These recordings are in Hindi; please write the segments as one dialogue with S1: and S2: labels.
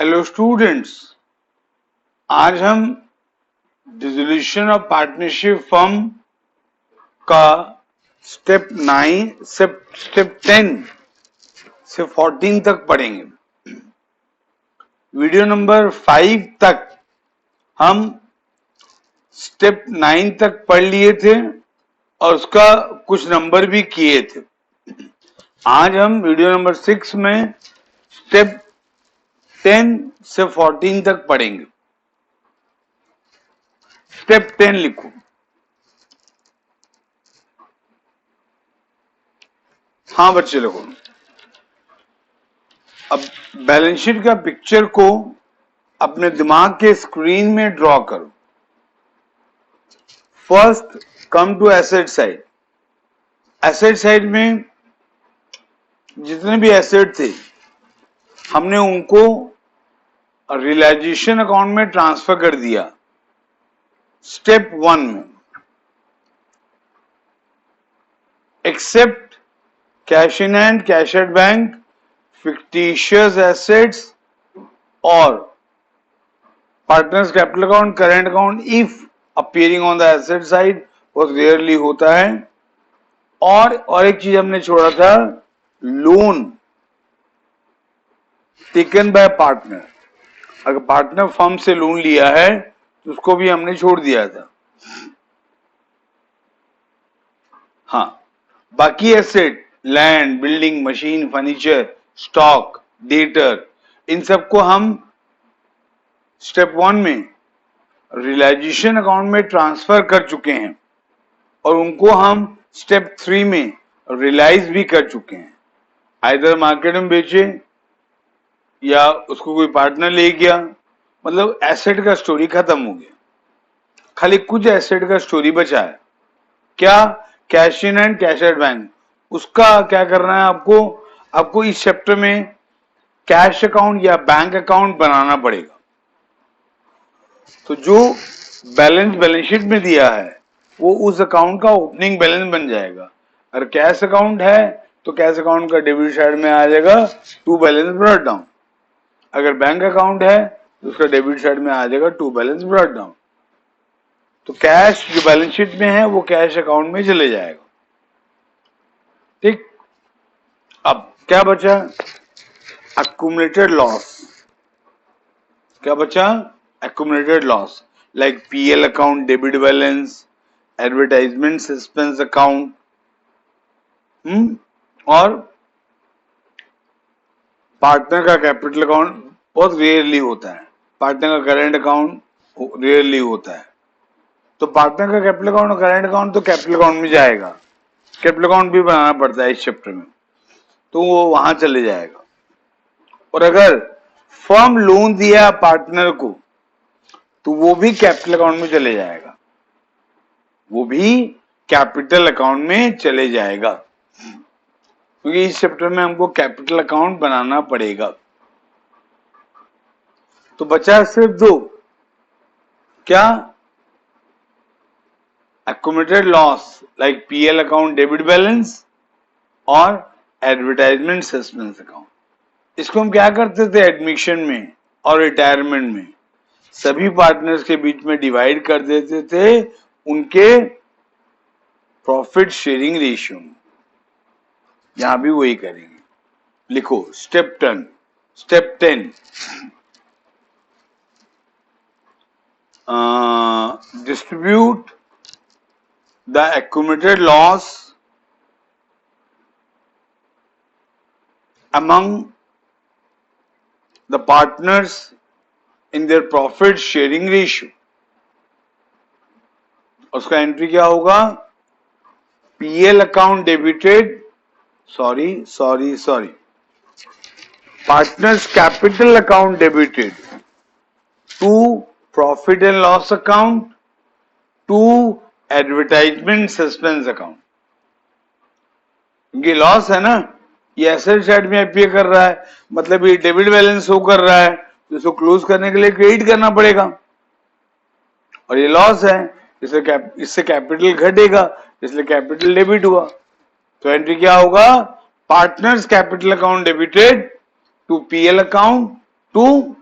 S1: हेलो स्टूडेंट्स, आज हम डिसोल्यूशन ऑफ पार्टनरशिप फर्म का स्टेप 9 से स्टेप 10 से 14 तक पढ़ेंगे। वीडियो नंबर 5 तक हम स्टेप 9 तक पढ़ लिए थे और उसका कुछ नंबर भी किए थे। आज हम वीडियो नंबर 6 में स्टेप 10 से 14 तक पढ़ेंगे। स्टेप 10 लिखो। हाँ बच्चे लिखो। अब बैलेंस शीट का पिक्चर को अपने दिमाग के स्क्रीन में ड्रॉ करो। First come to asset side. Asset side में जितने भी एसेट थे हमने उनको रियलाइजेशन अकाउंट में ट्रांसफर कर दिया स्टेप 1 में, except cash in hand, cash at bank, fictitious assets or partners capital account, current account if appearing on the asset side बहुत रेयरली होता है। और एक चीज हमने छोड़ा था, लोन टेकन बाय पार्टनर। अगर पार्टनर फर्म से लोन लिया है तो उसको भी हमने छोड़ दिया था। हाँ, बाकी asset land, building, machine, furniture, stock, debtor, इन सबको हम स्टेप 1 में रियलाइजेशन अकाउंट में ट्रांसफर कर चुके हैं और उनको हम स्टेप 3 में रियलाइज भी कर चुके हैं। आइदर मार्केट में बेचे या उसको कोई पार्टनर ले गया, मतलब एसेट का स्टोरी खत्म हो गया। खाली कुछ एसेट का स्टोरी बचा है। क्या? Cash in and cash at bank. उसका क्या करना है आपको इस चैप्टर में कैश अकाउंट या बैंक अकाउंट बनाना पड़ेगा। तो जो बैलेंस शीट में दिया है वो उस अकाउंट का ओपनिंग बैलेंस बन जाएगा। अगर कैश अकाउंट है तो कैश अकाउंट का डेबिट साइड में आ जाएगा टू बैलेंस ब्रॉट डाउन। अगर बैंक अकाउंट है तो उसका डेबिट साइड में आ जाएगा टू बैलेंस ब्रॉट डाउन। तो कैश जो बैलेंस शीट में है वो कैश अकाउंट में चले जाएगा। ठीक, अब क्या बचा? accumulated loss। क्या बचा? accumulated loss like PL account, debit balance, advertisement suspense account, और पार्टनर का कैपिटल अकाउंट बहुत रेयरली होता है। पार्टनर का करंट अकाउंट रेयरली होता है। तो पार्टनर का कैपिटल अकाउंट और करंट अकाउंट तो कैपिटल अकाउंट में जाएगा। कैपिटल अकाउंट भी बनाना पड़ता है इस चैप्टर में, तो वो वहां चले जाएगा। और अगर फर्म लोन दिया पार्टनर को तो वो भी कैपिटल अकाउंट में चले जाएगा। वो भी कैपिटल अकाउंट में चले जाएगा क्योंकि इस चैप्टर में हमको कैपिटल अकाउंट बनाना पड़ेगा। तो बचा सिर्फ दो। क्या? accumulated loss like PL account, debit balance और एडवर्टाइजमेंट सस्पेंस अकाउंट। इसको हम क्या करते थे एडमिशन में और रिटायरमेंट में? सभी पार्टनर्स के बीच में डिवाइड कर देते थे उनके प्रॉफिट शेयरिंग रेशियो में। यहां भी वही करेंगे। लिखो step 10। Step 10 distribute the accumulated loss among the partners in their profit sharing ratio। उसका एंट्री क्या होगा? PL account debited, sorry partners capital account debited to profit and loss account to advertisement suspense account. ये लॉस है ना, ये एसेट साइड में अपीयर कर रहा है, मतलब ये डेबिट बैलेंस शो कर रहा है, तो इसको क्लोज करने के लिए क्रेडिट करना पड़ेगा। और ये लॉस है, इससे कैपिटल घटेगा, इसलिए कैपिटल डेबिट हुआ। तो एंट्री क्या होगा? Partners capital account debited to PL account to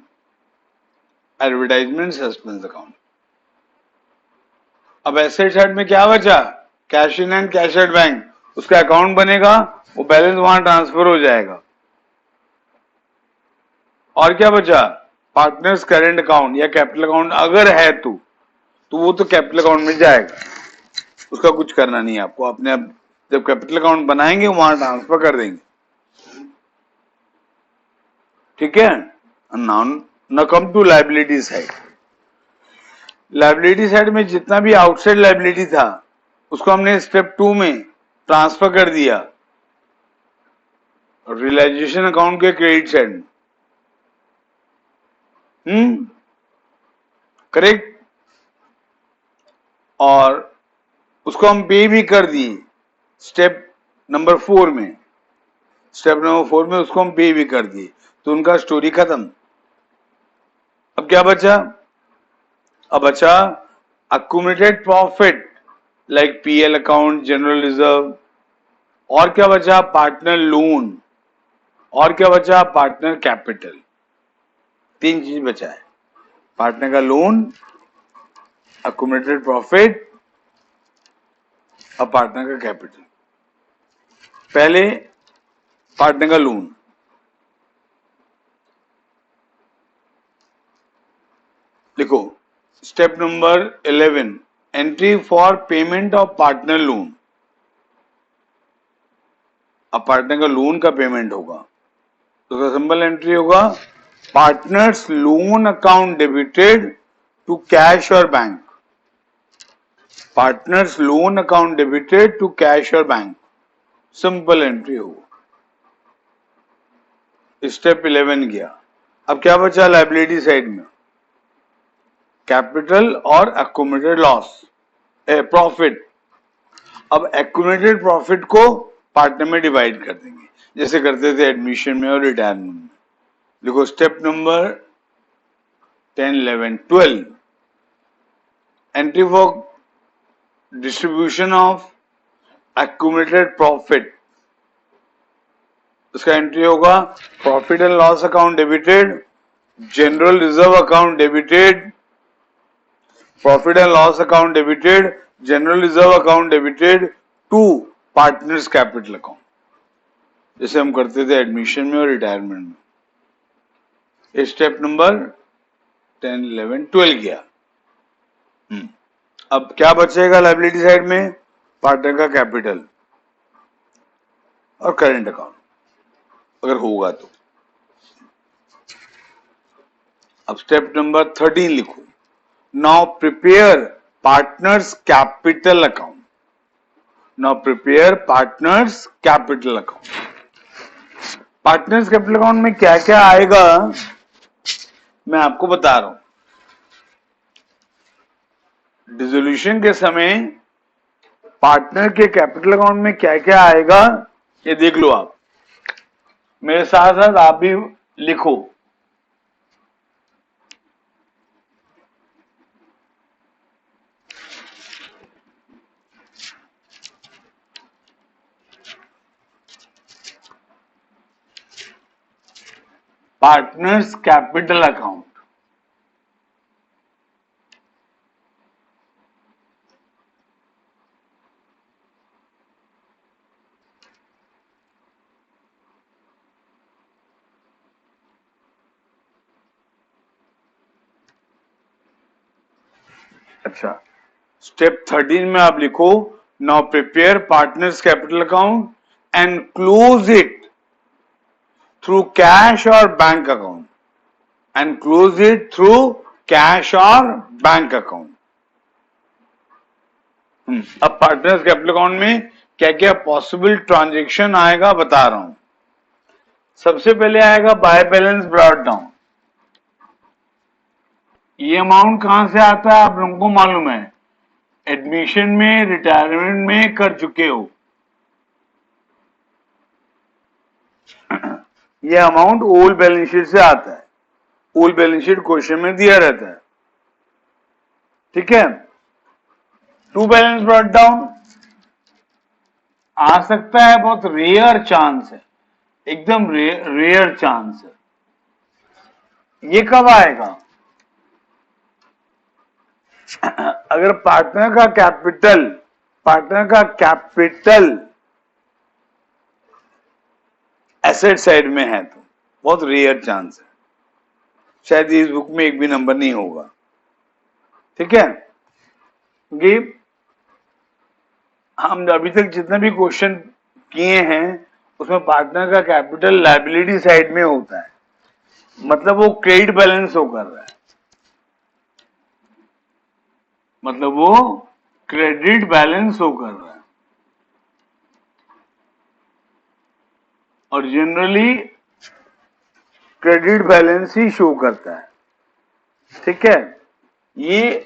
S1: advertisement suspense account. अब एसेट साइड में क्या बचा? Cash in and cash at bank, उसका अकाउंट बनेगा, वो बैलेंस वहां ट्रांसफर हो जाएगा। और क्या बचा? पार्टनर्स करेंट अकाउंट या कैपिटल अकाउंट अगर है तो वो तो कैपिटल अकाउंट में जाएगा, उसका कुछ करना नहीं है आपको, अपने आप जब कैपिटल अकाउंट बनाएंगे वहां ट्रांसफर कर देंगे। ठीक है। Now come to liability side. Liability side में जितना भी आउटसाइड लायबिलिटी था उसको हमने स्टेप 2 में ट्रांसफर कर दिया रियलाइजेशन अकाउंट के क्रेडिट साइड में। करेक्ट। और उसको हम पे भी कर दिए स्टेप नंबर 4 में। स्टेप नंबर 4 में उसको हम पे भी कर दिए, तो उनका स्टोरी खत्म। अब क्या बचा? अब बचा accumulated profit like PL account, general reserve. और क्या बचा? Partner loan. और क्या बचा? Partner capital. 3 चीज बचा है, पार्टनर का लोन, अक्यूमुलेटेड प्रॉफिट और पार्टनर का कैपिटल। पहले पार्टनर का लोन। देखो step number 11, entry for payment of partner loan. अब पार्टनर का लोन का पेमेंट होगा तो सिंपल एंट्री होगा partners loan account debited to cash और bank. Partners loan account debited to cash और बैंक, सिंपल एंट्री होगा। स्टेप 11 गया। अब क्या बचा लायबिलिटी साइड में? कैपिटल और एक्यूमुलेटेड लॉस प्रॉफिट। अब एक्यूमुलेटेड प्रॉफिट को पार्टनर में डिवाइड कर देंगे जैसे करते थे एडमिशन में और रिटायरमेंट में। देखो step number 10, 11, 12, entry for distribution of accumulated profit. उसका एंट्री होगा profit and loss account debited, general reserve account debited, profit and loss account debited, general reserve account debited to partners capital account, जैसे हम करते थे एडमिशन में और रिटायरमेंट में। स्टेप नंबर 10, 11, 12 गया। अब क्या बचेगा लायबिलिटी साइड में? पार्टनर का कैपिटल और करेंट अकाउंट अगर होगा तो। अब स्टेप नंबर 13 लिखो, now prepare partners capital account. Now prepare partners capital account. Partners capital account में क्या क्या आएगा मैं आपको बता रहा हूं। डिसोल्यूशन के समय पार्टनर के कैपिटल अकाउंट में क्या क्या आएगा ये देख लो आप, मेरे साथ साथ आप भी लिखो। Partners capital account. अच्छा स्टेप 13 में आप लिखो, now prepare partners capital account and close it through cash और bank account. And close it through cash और बैंक अकाउंट। अब पार्टनर्स कैपिटल अकाउंट में क्या क्या पॉसिबल ट्रांजेक्शन आएगा बता रहा हूं। सबसे पहले आएगा बाय बैलेंस ब्रॉट डाउन। ये अमाउंट कहां से आता है आप लोगों को मालूम है, एडमिशन में रिटायरमेंट में कर चुके हो। ये अमाउंट ओल्ड बैलेंस शीट से आता है, ओल्ड बैलेंस शीट क्वेश्चन में दिया रहता है। ठीक है। टू बैलेंस ब्रॉट डाउन आ सकता है, बहुत रेयर चांस है, एकदम रेयर चांस है। ये कब आएगा? अगर पार्टनर का कैपिटल एसेट साइड में है तो बहुत रेयर चांस है, शायद इस बुक में एक भी नंबर नहीं होगा। ठीक है, क्योंकि हम अभी तक जितने भी क्वेश्चन किए हैं उसमें पार्टनर का कैपिटल लायबिलिटी साइड में होता है, मतलब वो क्रेडिट बैलेंस शो कर रहा है, मतलब वो क्रेडिट बैलेंस शो कर रहा है। और जनरली क्रेडिट बैलेंस ही शो करता है। ठीक है, ये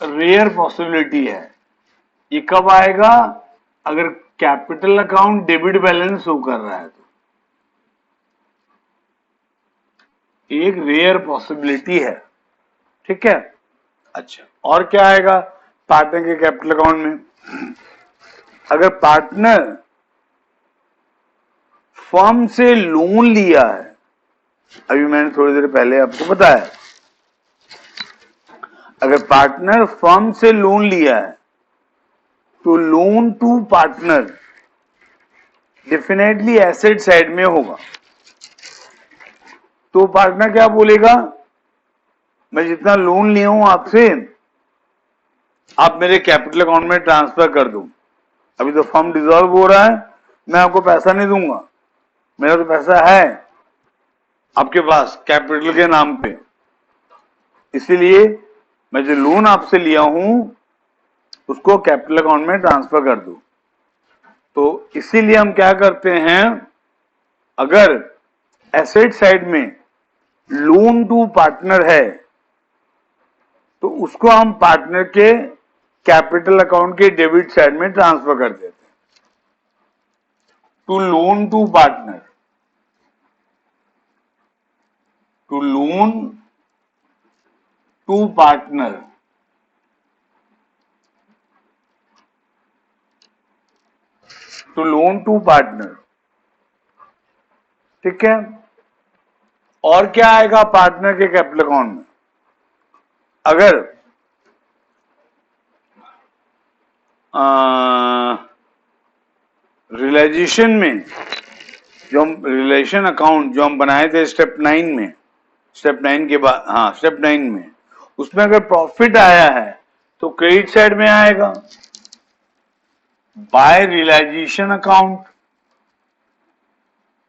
S1: रेयर पॉसिबिलिटी है। ये कब आएगा? अगर capital account debit balance show कर रहा है तो एक रेयर पॉसिबिलिटी है। ठीक है, अच्छा, और क्या आएगा पार्टनर के कैपिटल अकाउंट में? अगर पार्टनर फर्म से लोन लिया है, अभी मैंने थोड़ी देर पहले आपको बताया, अगर पार्टनर फर्म से लोन लिया है तो loan to partner definitely asset side में होगा। तो पार्टनर क्या बोलेगा? मैं जितना लोन लिया हूं आपसे, आप मेरे कैपिटल अकाउंट में ट्रांसफर कर दो। अभी तो फर्म डिसॉल्व हो रहा है, मैं आपको पैसा नहीं दूंगा, मेरा तो पैसा है आपके पास कैपिटल के नाम पे, इसीलिए मैं जो लोन आपसे लिया हूं उसको कैपिटल अकाउंट में ट्रांसफर कर दो। तो इसीलिए हम क्या करते हैं, अगर एसेट साइड में लोन टू पार्टनर है तो उसको हम पार्टनर के कैपिटल अकाउंट के डेबिट साइड में ट्रांसफर कर देते हैं। To loan to partner, to loan to partner, to loan to partner. ठीक है, और क्या आएगा पार्टनर के कैपिटल अकाउंट में? अगर रियलाइजेशन में जो हम रिलेशन अकाउंट जो हम बनाए थे स्टेप 9 में, स्टेप 9 के बाद, हाँ स्टेप 9 में, उसमें अगर प्रॉफिट आया है तो क्रेडिट साइड में आएगा by realisation account,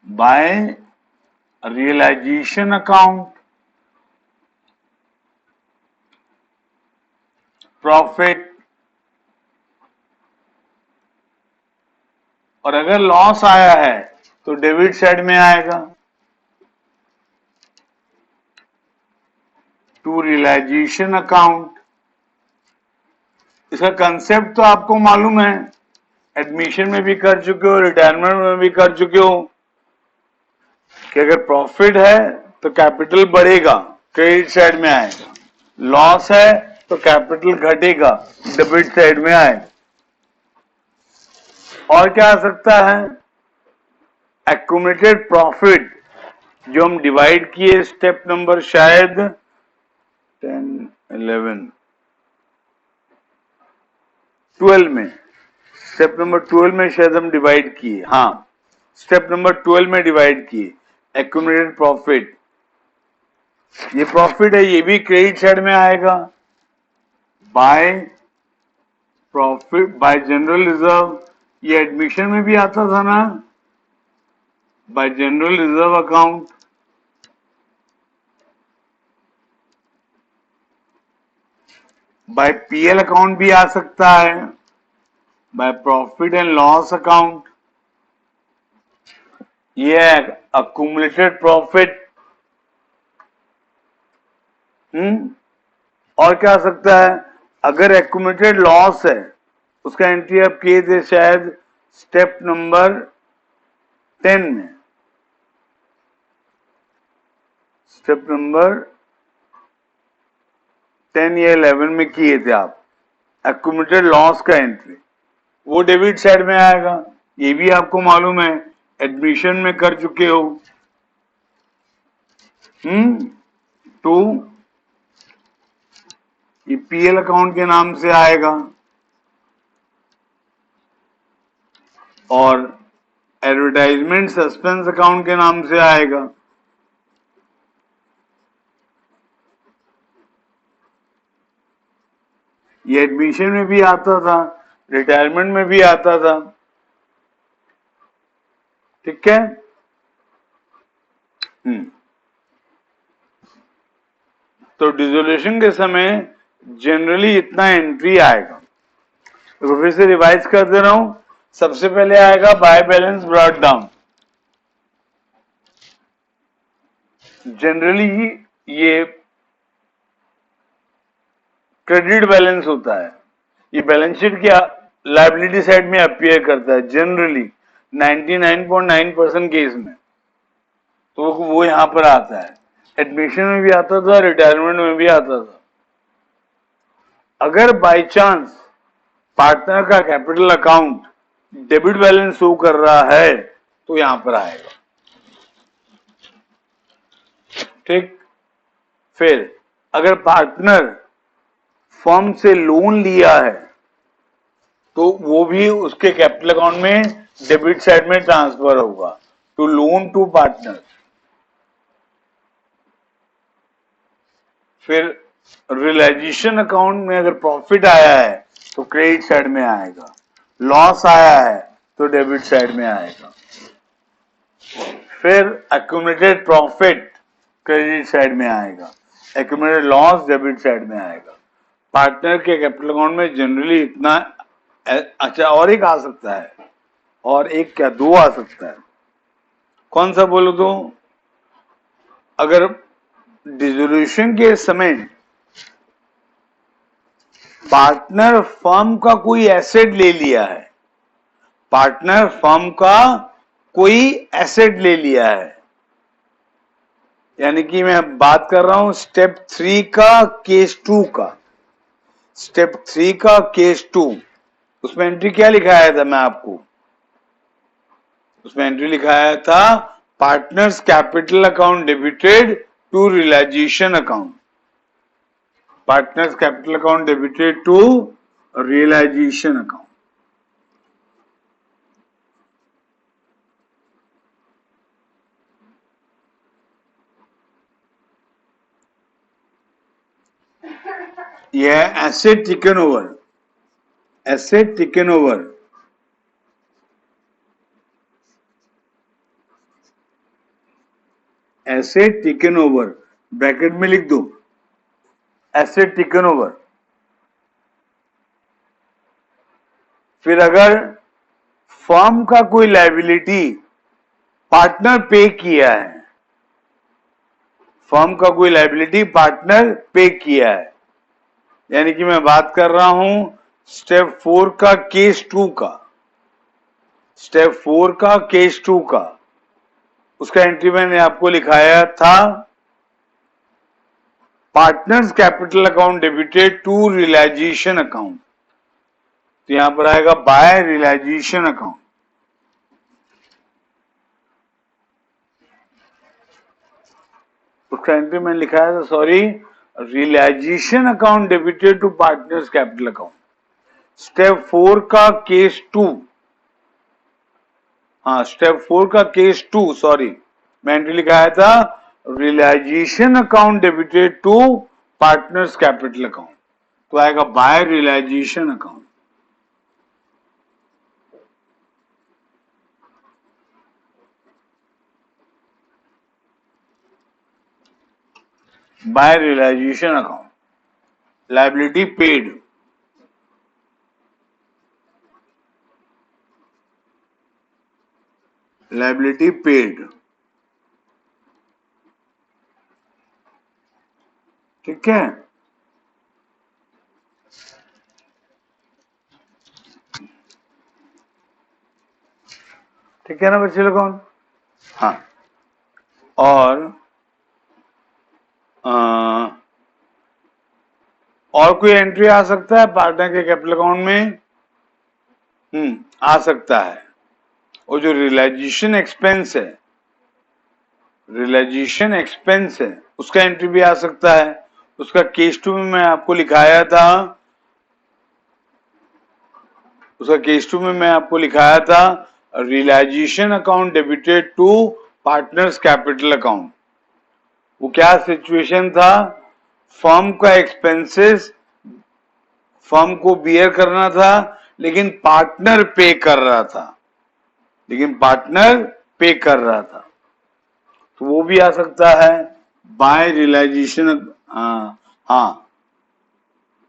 S1: by realisation account profit. और अगर लॉस आया है तो डेबिट साइड में आएगा टू रियलाइजेशन अकाउंट। इसका कंसेप्ट तो आपको मालूम है, एडमिशन में भी कर चुके हो, रिटायरमेंट में भी कर चुके हो, कि अगर प्रॉफिट है तो कैपिटल बढ़ेगा, क्रेडिट साइड में आएगा, लॉस है तो कैपिटल घटेगा, डेबिट साइड में आएगा। और क्या आ सकता है? एक्यूमुलेटेड प्रॉफिट जो हम डिवाइड किए स्टेप नंबर शायद 10, 11, 12 में, स्टेप नंबर 12 में शायद हम डिवाइड किए, हाँ स्टेप नंबर 12 में डिवाइड किए एक्यूमुलेटेड प्रॉफिट। ये प्रॉफिट है, ये भी क्रेडिट साइड में आएगा by profit by general reserve. ये एडमिशन में भी आता था ना, by general reserve account. By PL account भी आ सकता है, by profit and loss account. ये है अक्यूमुलेटेड प्रॉफिट। और क्या आ सकता है? अगर एक्यूमुलेटेड लॉस है, उसका एंट्री आप किए थे शायद स्टेप नंबर 10 में, स्टेप नंबर 10 या 11 में किए थे आप एक्यूमुलेटेड लॉस का एंट्री, वो डेबिट साइड में आएगा। ये भी आपको मालूम है, एडमिशन में कर चुके हो। टू ये पीएल अकाउंट के नाम से आएगा और एडवर्टाइजमेंट सस्पेंस अकाउंट के नाम से आएगा। ये एडमिशन में भी आता था, रिटायरमेंट में भी आता था। ठीक है। तो डिसोल्यूशन के समय जनरली इतना एंट्री आएगा। तो फिर से रिवाइज कर दे रहा हूं। सबसे पहले आएगा by balance brought down. Generally ये क्रेडिट बैलेंस होता है। ये बैलेंस शीट की लायबिलिटी साइड में अपीयर करता है जनरली 99.9% केस में। तो वो यहां पर आता है। एडमिशन में भी आता था, रिटायरमेंट में भी आता था। अगर बाय चांस पार्टनर का capital account debit balance show कर रहा है तो यहां पर आएगा। ठीक। फिर अगर पार्टनर फर्म से लोन लिया है तो वो भी उसके कैपिटल अकाउंट में डेबिट साइड में ट्रांसफर होगा टू लोन टू पार्टनर। फिर रियलाइजेशन अकाउंट में अगर प्रॉफिट आया है तो क्रेडिट साइड में आएगा, लॉस आया है तो डेबिट साइड में आएगा। फिर एक्यूमुलेटेड प्रॉफिट क्रेडिट साइड में आएगा, एक्यूमुलेटेड लॉस डेबिट साइड में आएगा। पार्टनर के कैपिटल अकाउंट में जनरली इतना। अच्छा, और एक आ सकता है, और एक क्या, दो आ सकता है। कौन सा बोलो तो? अगर डिसोल्यूशन के समय पार्टनर फर्म का कोई एसेट ले लिया है, पार्टनर फर्म का कोई एसेट ले लिया है, यानी कि मैं बात कर रहा हूं स्टेप 3 का केस 2 का। स्टेप 3 का केस 2, उसमें एंट्री क्या लिखाया था मैं आपको? उसमें एंट्री लिखाया था partners capital account debited to realisation account. Partners capital account debited to realisation account. यह asset taken over, asset taken over, asset taken over, bracket में लिख दो एसेट टेकन ओवर। फिर अगर फर्म का कोई लायबिलिटी पार्टनर पे किया है, फर्म का कोई लायबिलिटी पार्टनर पे किया है, यानी कि मैं बात कर रहा हूं स्टेप 4 का केस 2 का, स्टेप 4 का केस 2 का। उसका एंट्री मैंने आपको लिखाया था partners capital account debited to realisation account. तो यहां पर आएगा बाय रियलाइजेशन अकाउंट। उसका एंट्री मैंने लिखाया था, sorry, realisation account debited to partners capital account. Step 4 का केस 2, हाँ स्टेप 4 का केस 2, सॉरी, मैं एंट्री लिखाया था realisation account debited to partners capital account. तो आएगा by realisation account. By realisation account, liability paid, liability paid. ठीक है। ठीक है ना बच्चे लोगों? हाँ। और कोई एंट्री आ सकता है पार्टनर के कैपिटल अकाउंट में? आ सकता है। वो जो रियलाइजेशन एक्सपेंस है, रियलाइजेशन एक्सपेंस है, उसका एंट्री भी आ सकता है। उसका केस 2 में मैं आपको लिखाया था, realisation account debited to partners capital account. वो क्या सिचुएशन था, फर्म का एक्सपेंसेस फर्म को बियर करना था, लेकिन पार्टनर पे कर रहा था, तो वो भी आ सकता है बाय रियलाइजेशन। हाँ,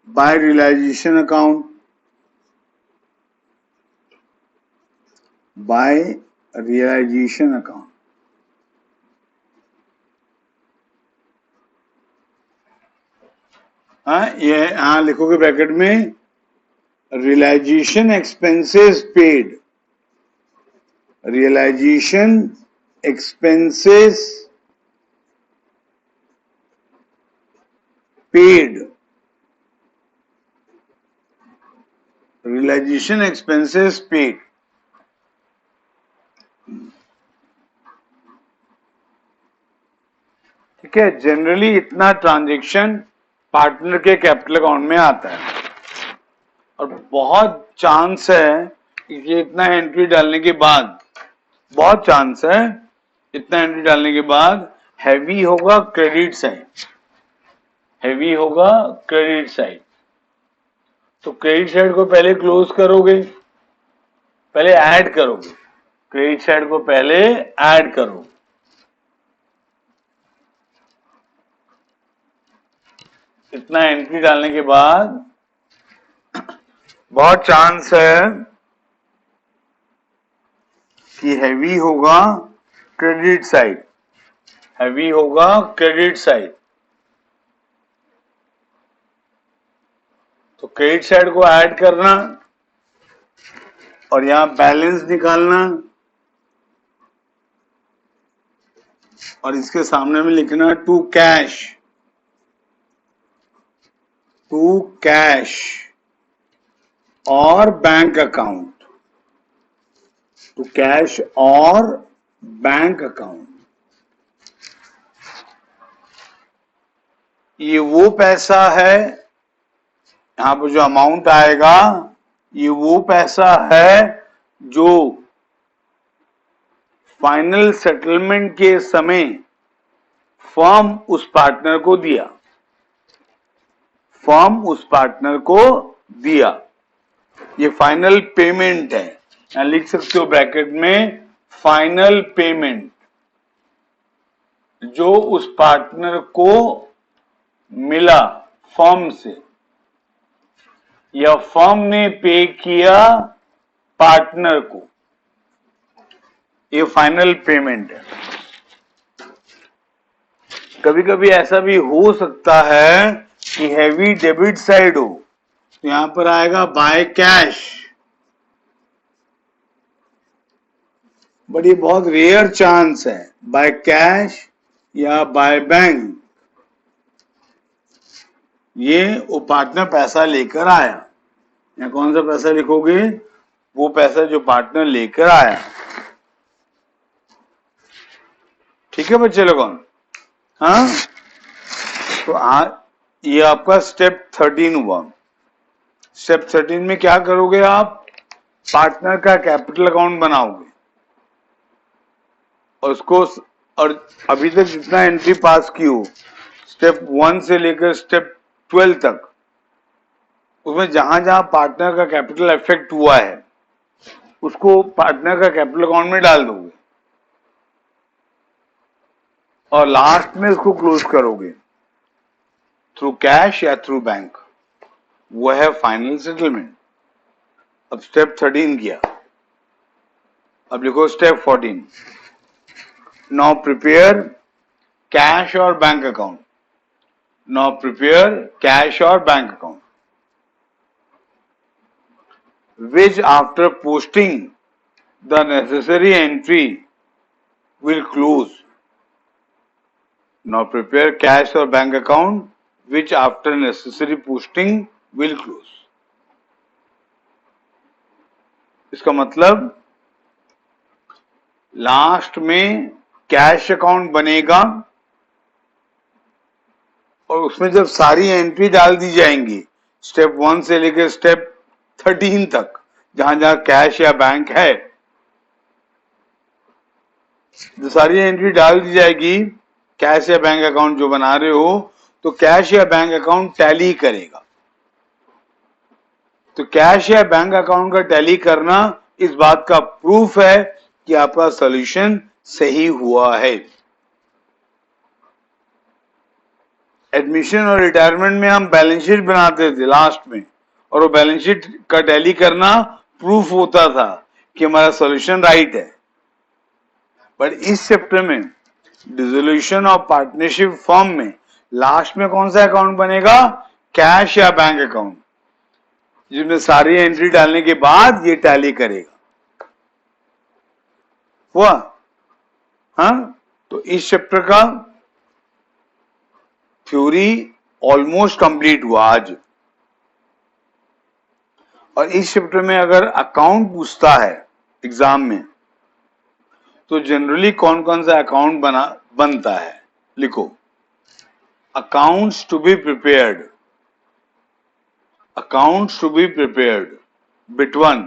S1: बाय रियलाइजेशन अकाउंट, ये लिखोगे ब्रैकेट में, realisation expenses paid, realisation expenses paid, realisation expenses paid. ठीक है, जनरली इतना ट्रांजैक्शन पार्टनर के कैपिटल अकाउंट में आता है, और बहुत चांस है कि इतना एंट्री डालने के बाद, हैवी होगा क्रेडिट साइड, तो क्रेडिट साइड को पहले क्लोज करोगे, पहले ऐड करोगे, क्रेडिट साइड को पहले ऐड करो। इतना एंट्री डालने के बाद बहुत चांस है कि हैवी होगा क्रेडिट साइड, तो क्रेडिट साइड को ऐड करना और यहां बैलेंस निकालना, और इसके सामने में लिखना टू कैश और बैंक अकाउंट, टू कैश और बैंक अकाउंट। ये वो पैसा है, यहां पर जो अमाउंट आएगा, ये वो पैसा है जो फाइनल सेटलमेंट के समय फर्म उस पार्टनर को दिया, ये फाइनल पेमेंट है। यहां लिख सकते हो ब्रैकेट में, फाइनल पेमेंट जो उस पार्टनर को मिला फर्म से, या फर्म ने पे किया पार्टनर को, ये फाइनल पेमेंट है। कभी कभी ऐसा भी हो सकता है कि हैवी डेबिट साइड हो, तो यहां पर आएगा बाय कैश, बट ये बहुत रेयर चांस है, बाय कैश या बाय बैंक। ये वो पार्टनर पैसा लेकर आया, या कौन सा पैसा लिखोगे, वो पैसा जो पार्टनर लेकर आया। ठीक है बच्चे लोगों, हाँ, तो ये आपका स्टेप 13 हुआ। स्टेप 13 में क्या करोगे आप, पार्टनर का कैपिटल अकाउंट बनाओगे, और उसको, और अभी तक जितना एंट्री पास की हो, स्टेप 1 से लेकर स्टेप 12 तक, उसमें जहां जहां पार्टनर का कैपिटल इफेक्ट हुआ है, उसको पार्टनर का कैपिटल अकाउंट में डाल दोगे, और लास्ट में उसको क्लोज करोगे थ्रू कैश या थ्रू बैंक, वो है फाइनल सेटलमेंट। अब स्टेप 13 किया, अब लिखो स्टेप 14, नाउ प्रिपेयर कैश और bank account, which after posting the necessary entry will close. Now prepare cash or bank account which after necessary posting will close. इसका मतलब लास्ट में कैश अकाउंट बनेगा और उसमें जब सारी एंट्री डाल दी जाएंगी स्टेप 1 से लेकर स्टेप 13 तक, जहां जहां कैश या बैंक है, जो सारी एंट्री डाल दी जाएगी, कैश या बैंक अकाउंट जो बना रहे हो, तो कैश या बैंक अकाउंट टैली करेगा। तो कैश या बैंक अकाउंट का टैली करना इस बात का प्रूफ है कि आपका सॉल्यूशन सही हुआ है। एडमिशन और रिटायरमेंट में हम बैलेंस शीट बनाते थे लास्ट में, और वो बैलेंस शीट का टैली करना प्रूफ होता था कि हमारा सॉल्यूशन राइट है। पर इस चैप्टर में डिसोल्यूशन ऑफ पार्टनरशिप फॉर्म में लास्ट में कौन सा अकाउंट बनेगा? कैश या बैंक अकाउंट, जिसमें सारी एंट्री डालने के बाद ये टैली करेगा। हुआ? हाँ, तो इस चैप्टर का थ्योरी ऑलमोस्ट कंप्लीट हुआ आज। और इस चैप्टर में अगर अकाउंट पूछता है एग्जाम में, तो जनरली कौन कौन सा अकाउंट बनता है, लिखो। Accounts to be prepared, accounts to be prepared, bit 1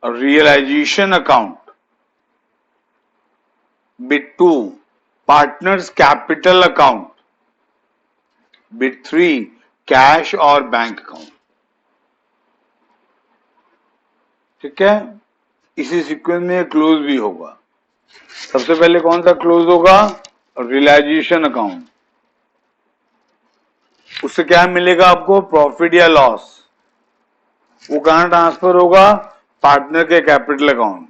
S1: a realization account, bit 2 partners capital account, bit 3 cash और बैंक अकाउंट। ठीक है, इसी सीक्वेंस में क्लोज भी होगा। सबसे पहले कौन सा क्लोज होगा? Realisation account. उससे क्या मिलेगा आपको? प्रॉफिट या लॉस। वो कहां ट्रांसफर होगा? पार्टनर के कैपिटल अकाउंट।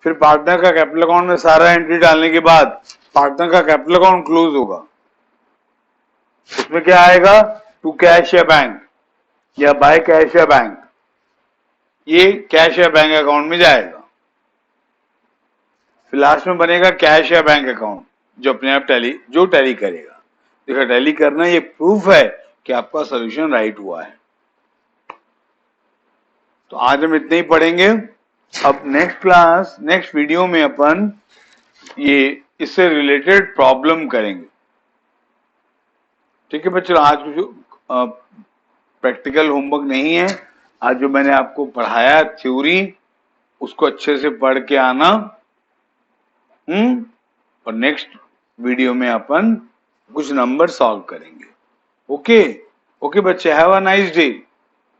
S1: फिर पार्टनर का कैपिटल अकाउंट में सारा एंट्री डालने के बाद पार्टनर का कैपिटल अकाउंट क्लोज होगा। उसमें क्या आएगा? टू कैश या बैंक, या बाय कैश या बैंक। ये कैश या बैंक अकाउंट में जाएगा। फिर लास्ट में बनेगा कैश या बैंक अकाउंट, जो अपने आप टैली करेगा। देखा, टैली करना ये प्रूफ है कि आपका सॉल्यूशन राइट हुआ है। तो आज हम इतने ही पढ़ेंगे। अब नेक्स्ट वीडियो में अपन ये इससे रिलेटेड प्रॉब्लम करेंगे। ठीक है बच्चों, आज कुछ प्रैक्टिकल होमवर्क नहीं है। आज जो मैंने आपको पढ़ाया थ्योरी, उसको अच्छे से पढ़ के आना। और नेक्स्ट वीडियो में अपन कुछ नंबर सॉल्व करेंगे। ओके बच्चे, हैव अ नाइस डे।